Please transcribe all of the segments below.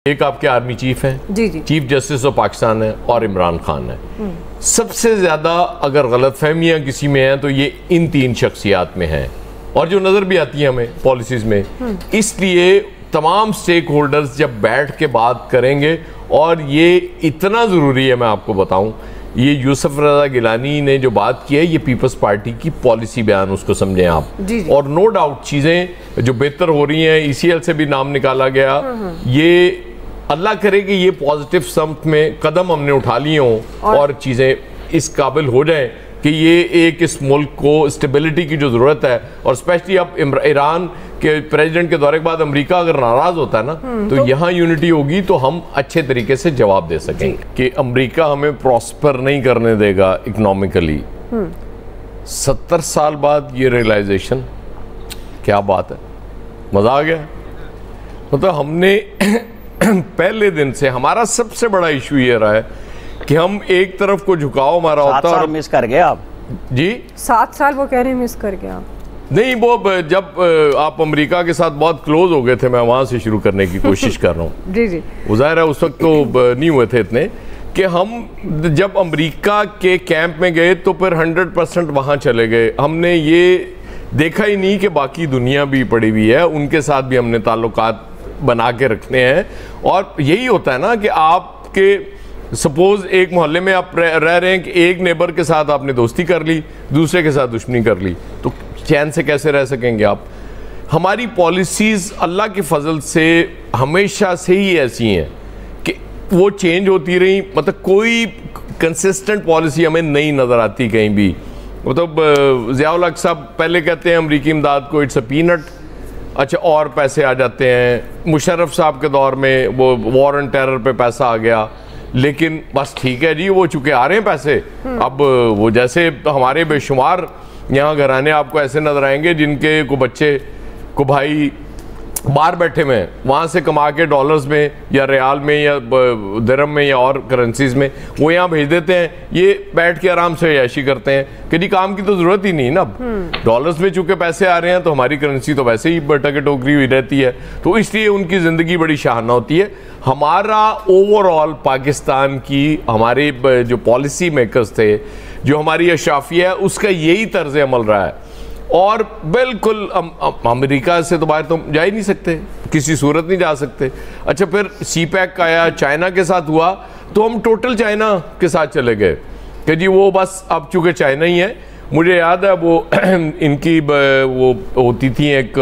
एक आपके army chief हैं, जी जी, चीफ जस्टिस ऑफ पाकिस्तान है और इमरान खान है। सबसे ज्यादा अगर गलतफहमियां किसी में हैं तो ये इन तीन शख्सियात में हैं और जो नजर भी आती है हमें पॉलिसीज में। इसलिए तमाम स्टेक होल्डर्स जब बैठ के बात करेंगे, और ये इतना ज़रूरी है, मैं आपको बताऊं, ये यूसुफ रजा गिलानी ने जो बात की है, ये पीपल्स पार्टी की पॉलिसी बयान, उसको समझें आप। जी जी। और नो डाउट चीज़ें जो बेहतर हो रही हैं, ECL से भी नाम निकाला गया, ये अल्लाह करे कि ये पॉजिटिव समत में कदम हमने उठा लिए हों और चीज़ें इस काबिल हो जाएं कि ये एक इस मुल्क को स्टेबिलिटी की जो ज़रूरत है, और स्पेशली अब ईरान के प्रेसिडेंट के दौरे के बाद अमेरिका अगर नाराज़ होता है ना, तो यहाँ यूनिटी होगी तो हम अच्छे तरीके से जवाब दे सकेंगे कि अमेरिका हमें प्रॉस्पर नहीं करने देगा इकोनॉमिकली। 70 साल बाद ये रियलाइजेशन, क्या बात है, मज़ा आ गया। मतलब हमने पहले दिन से हमारा सबसे बड़ा इशू ये रहा है कि हम एक तरफ को झुकाव हमारा होता है, और मिस कर गए आप जी 7 साल वो कह रहे हैं मिस कर गए आप। नहीं, वो जब आप अमेरिका के साथ बहुत क्लोज हो गए थे, मैं वहां से शुरू करने की कोशिश कर रहा हूँ। जी जी, ज़ाहिर है उस वक्त तो नहीं हुए थे इतने, कि हम जब अमेरिका के कैंप में गए तो फिर 100% वहां चले गए। हमने ये देखा ही नहीं कि बाकी दुनिया भी पड़ी हुई है, उनके साथ भी हमने ताल्लुकात बना के रखने हैं। और यही होता है ना कि आपके सपोज एक मोहल्ले में आप रह रहे हैं कि एक नेबर के साथ आपने दोस्ती कर ली, दूसरे के साथ दुश्मनी कर ली, तो चैन से कैसे रह सकेंगे आप। हमारी पॉलिसीज़ अल्लाह के फजल से हमेशा से ही ऐसी हैं कि वो चेंज होती रही, मतलब कोई कंसिस्टेंट पॉलिसी हमें नहीं नज़र आती कहीं भी। मतलब ज़ियाउल हक साहब पहले कहते हैं अमरीकी इमदाद को इट्स अ पीनट, अच्छा और पैसे आ जाते हैं। मुशर्रफ साहब के दौर में वो वॉर एंड टेरर पे पैसा आ गया, लेकिन बस ठीक है जी, वो चूंकि आ रहे हैं पैसे, अब वो जैसे तो हमारे बेशुमार यहाँ घराने आपको ऐसे नजर आएंगे जिनके को बच्चे को भाई बाहर बैठे में वहाँ से कमा के डॉलर्स में या रियाल में या दिरहम में या और करेंसीज में वो यहाँ भेज देते हैं। ये बैठ के आराम से ऐशी करते हैं कि जी काम की तो ज़रूरत ही नहीं ना। डॉलर्स में चूंकि पैसे आ रहे हैं तो हमारी करेंसी तो वैसे ही टके टोकरी हुई रहती है, तो इसलिए उनकी ज़िंदगी बड़ी शाहाना होती है। हमारा ओवरऑल पाकिस्तान की हमारे जो पॉलिसी मेकर्स थे, जो हमारी अशराफिया है, उसका यही तर्ज अमल रहा है। और बिल्कुल अमेरिका से तो बाहर तो जा ही नहीं सकते, किसी सूरत नहीं जा सकते। अच्छा फिर CPEC आया, चाइना के साथ हुआ, तो हम टोटल चाइना के साथ चले गए कि जी वो बस अब चूँकि चाइना ही है। मुझे याद है वो इनकी वो होती थी एक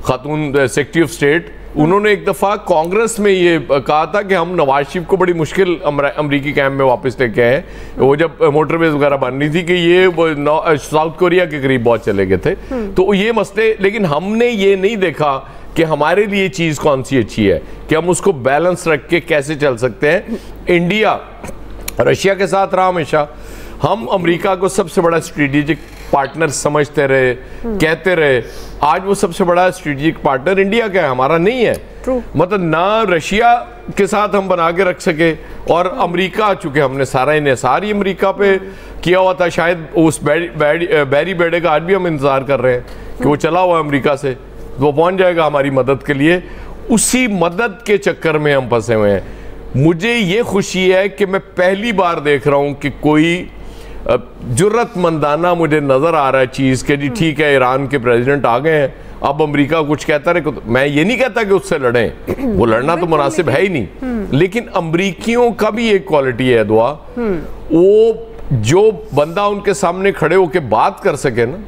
खातून सेक्रेटरी ऑफ स्टेट, उन्होंने एक दफ़ा कांग्रेस में ये कहा था कि हम नवाज शरीफ को बड़ी मुश्किल अमरीकी कैंप में वापस लेके आए। वो जब मोटरवेज वगैरह बन रही थी कि ये साउथ कोरिया के करीब बहुत चले गए थे, तो ये मसले। लेकिन हमने ये नहीं देखा कि हमारे लिए चीज़ कौन सी अच्छी है, कि हम उसको बैलेंस रख के कैसे चल सकते हैं। इंडिया रशिया के साथ रहा हमेशा, हम अमेरिका को सबसे बड़ा स्ट्रेटेजिक पार्टनर समझते रहे, कहते रहे। आज वो सबसे बड़ा स्ट्रेटेजिक पार्टनर इंडिया का है, हमारा नहीं है। मतलब ना रशिया के साथ हम बना के रख सके, और अमेरिका चूंकि हमने सारा इन्हिसार ही अमेरिका पे किया हुआ था। शायद उस बैरी बेड़े का आज भी हम इंतजार कर रहे हैं कि वो चला हुआ अमेरिका से, वो पहुंच जाएगा हमारी मदद के लिए। उसी मदद के चक्कर में हम फंसे हुए हैं। मुझे ये खुशी है कि मैं पहली बार देख रहा हूँ कि कोई जुर्रतमंदाना मुझे नजर आ रहा है चीज़ के जी ठीक है, ईरान के प्रेसिडेंट आ गए हैं, अब अमेरिका कुछ कहता रहे। मैं ये नहीं कहता कि उससे लड़ें, वो लड़ना तो मुनासिब है ही नहीं, लेकिन अमरीकियों का भी एक क्वालिटी है दुआ, वो जो बंदा उनके सामने खड़े होकर बात कर सके ना,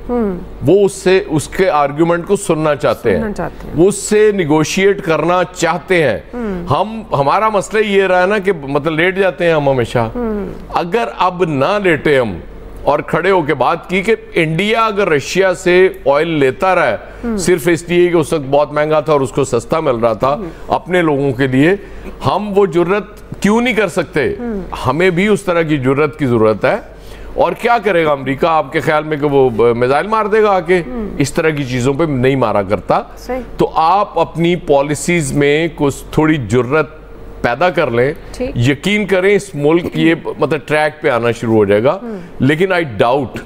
वो उससे उसके आर्गुमेंट को सुनना चाहते हैं, वो उससे निगोशिएट करना चाहते हैं। हमारा मसला ये रहा है ना कि मतलब लेट जाते हैं हम हमेशा। अगर अब ना लेटे हम और खड़े होकर बात की कि इंडिया अगर रशिया से ऑयल लेता रहा सिर्फ इसलिए कि उस वक्त बहुत महंगा था और उसको सस्ता मिल रहा था अपने लोगों के लिए, हम वो जुर्रत क्यों नहीं कर सकते? हमें भी उस तरह की जुर्रत की जरूरत है। और क्या करेगा अमेरिका आपके ख्याल में कि वो मिसाइल मार देगा आके? इस तरह की चीजों पे नहीं मारा करता। तो आप अपनी पॉलिसीज में कुछ थोड़ी जुर्रत पैदा कर लें, यकीन करें इस मुल्क ये मतलब ट्रैक पे आना शुरू हो जाएगा। लेकिन आई डाउट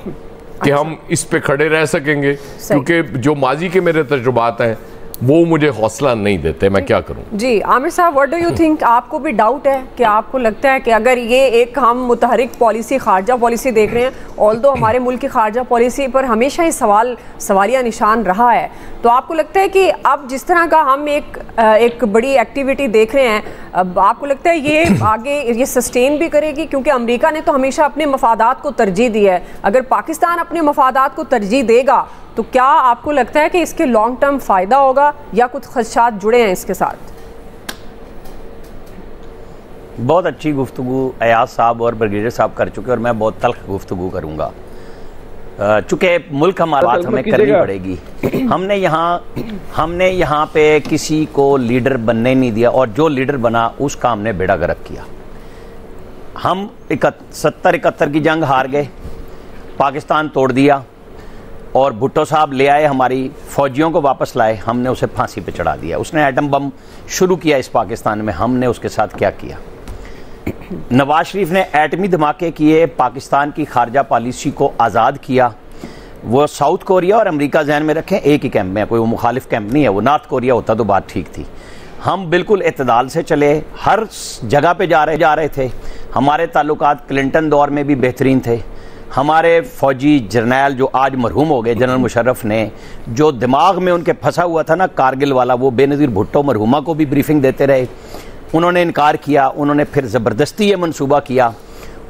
कि हम इस पे खड़े रह सकेंगे, क्योंकि जो माजी के मेरे तजुर्बात हैं वो मुझे हौसला नहीं देते। मैं क्या करूं? जी आमिर साहब, व्हाट डू यू थिंक? आपको भी डाउट है कि आपको लगता है कि अगर ये एक हम मुतहरिक पॉलिसी, खारजा पॉलिसी देख रहे हैं, ऑल्दो हमारे मुल्क की खारजा पॉलिसी पर हमेशा ही सवालिया निशान रहा है, तो आपको लगता है कि अब जिस तरह का हम एक बड़ी एक्टिविटी देख रहे हैं, अब आपको लगता है ये आगे ये सस्टेन भी करेगी? क्योंकि अमेरिका ने तो हमेशा अपने मफादात को तरजीह दी है। अगर पाकिस्तान अपने मफादात को तरजीह देगा तो क्या आपको लगता है कि इसके लॉन्ग टर्म फ़ायदा होगा या कुछ खदशात जुड़े हैं इसके साथ? बहुत अच्छी गुफ्तगू अयाज साहब और ब्रिगेडियर साहब कर चुके और मैं बहुत तल्ख गुफ्तगू करूँगा। चूँकि मुल्क हमारा बात हमें करनी पड़ेगी। हमने यहाँ पे किसी को लीडर बनने नहीं दिया और जो लीडर बना उसका हमने बेड़ा गर्क किया। हम 70-71 की जंग हार गए, पाकिस्तान तोड़ दिया और भुट्टो साहब ले आए, हमारी फौजियों को वापस लाए, हमने उसे फांसी पे चढ़ा दिया। उसने एटम बम शुरू किया इस पाकिस्तान में, हमने उसके साथ क्या किया? नवाज शरीफ ने एटमी धमाके किए, पाकिस्तान की खारजा पॉलिसी को आज़ाद किया। वो साउथ कोरिया और अमेरिका ज़हन में रखें, एक ही कैंप में है, कोई वो मुखालिफ कैंप नहीं है। वो नॉर्थ कोरिया होता तो बात ठीक थी। हम बिल्कुल इत्तेदाल से चले, हर जगह पे जा रहे थे। हमारे ताल्लुकात क्लिंटन दौर में भी बेहतरीन थे। हमारे फौजी जर्नैल जो आज मरहूम हो गए, जनरल मुशर्रफ ने, जो दिमाग में उनके फंसा हुआ था ना कारगिल वाला, वो बेनज़ीर भुट्टो मरहूमा को भी ब्रीफिंग देते रहे। उन्होंने इनकार किया, उन्होंने फिर ज़बरदस्ती ये मंसूबा किया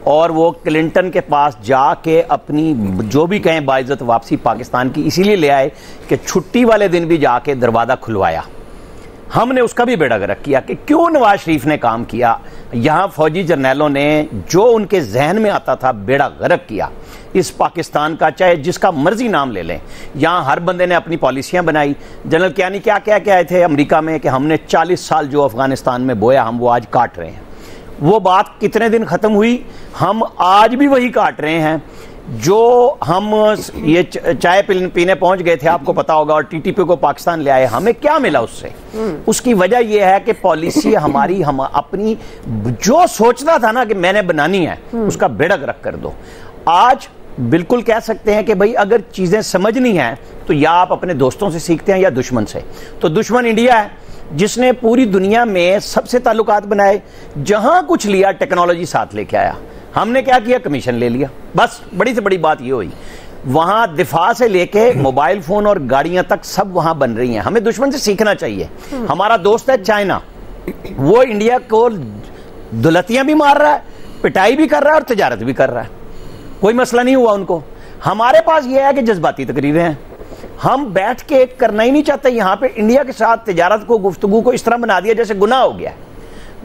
और वो क्लिंटन के पास जाके अपनी जो भी कहें बाइज़्ज़त वापसी पाकिस्तान की इसीलिए ले आए कि छुट्टी वाले दिन भी जाके दरवाज़ा खुलवाया। हमने उसका भी बेड़ा गर्क किया कि क्यों नवाज शरीफ ने काम किया। यहाँ फौजी जर्नैलों ने जो उनके जहन में आता था बेड़ा गर्क किया इस पाकिस्तान का, चाहे जिसका मर्जी नाम ले लें। यहाँ हर बंदे ने अपनी पॉलिसियाँ बनाई। जनरल कियानी क्या आए थे अमेरिका में कि हमने 40 साल जो अफगानिस्तान में बोया, हम वो आज काट रहे हैं। वो बात कितने दिन ख़त्म हुई? हम आज भी वही काट रहे हैं। जो हम ये चाय पीने पहुंच गए थे, आपको पता होगा, और टीटीपी को पाकिस्तान ले आए, हमें क्या मिला उससे? उसकी वजह यह है कि पॉलिसी हमारी, हम अपनी जो सोचना था ना कि मैंने बनानी है, उसका बेड़ा गर्क कर दो। आज बिल्कुल कह सकते हैं कि भाई अगर चीजें समझनी है तो या आप अपने दोस्तों से सीखते हैं या दुश्मन से। तो दुश्मन इंडिया है जिसने पूरी दुनिया में सबसे ताल्लुकात बनाए, जहां कुछ लिया टेक्नोलॉजी साथ लेके आया। हमने क्या किया? कमीशन ले लिया। बस बड़ी से बड़ी बात ये हुई। वहां दिफा से लेके मोबाइल फोन और गाड़ियां तक सब वहां बन रही हैं। हमें दुश्मन से सीखना चाहिए। हमारा दोस्त है चाइना, वो इंडिया को दुलतियां भी मार रहा है, पिटाई भी कर रहा है और तजारत भी कर रहा है। कोई मसला नहीं हुआ उनको। हमारे पास ये है कि जज्बाती तकरीरें हैं। हम बैठ के करना ही नहीं चाहते। यहाँ पे इंडिया के साथ तजारत को, गुफ्तगू को इस तरह बना दिया जैसे गुनाह हो गया है।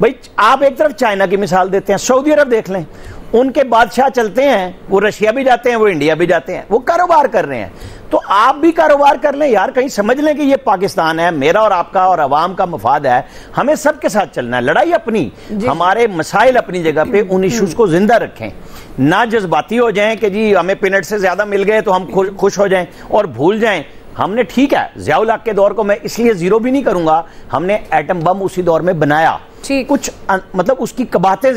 भाई आप एक तरफ चाइना की मिसाल देते हैं, सऊदी अरब देख लें, उनके बादशाह चलते हैं, वो रशिया भी जाते हैं, वो इंडिया भी जाते हैं, वो कारोबार कर रहे हैं। तो आप भी कारोबार कर लें यार, कहीं समझ लें कि ये पाकिस्तान है, मेरा और आपका और अवाम का मफाद है। हमें सबके साथ चलना है। लड़ाई अपनी, हमारे मसाइल अपनी जगह पे, उन इश्यूज को जिंदा रखें। ना जज्बाती हो जाएं कि जी हमें पिनट से ज्यादा मिल गए तो हम खुश हो जाएं और भूल जाएं। हमने, ठीक है, ज़ियाउल हक के दौर को मैं इसलिए जीरो भी नहीं करूंगा, हमने एटम बम उसी दौर में बनाया। कुछ मतलब उसकी कबातें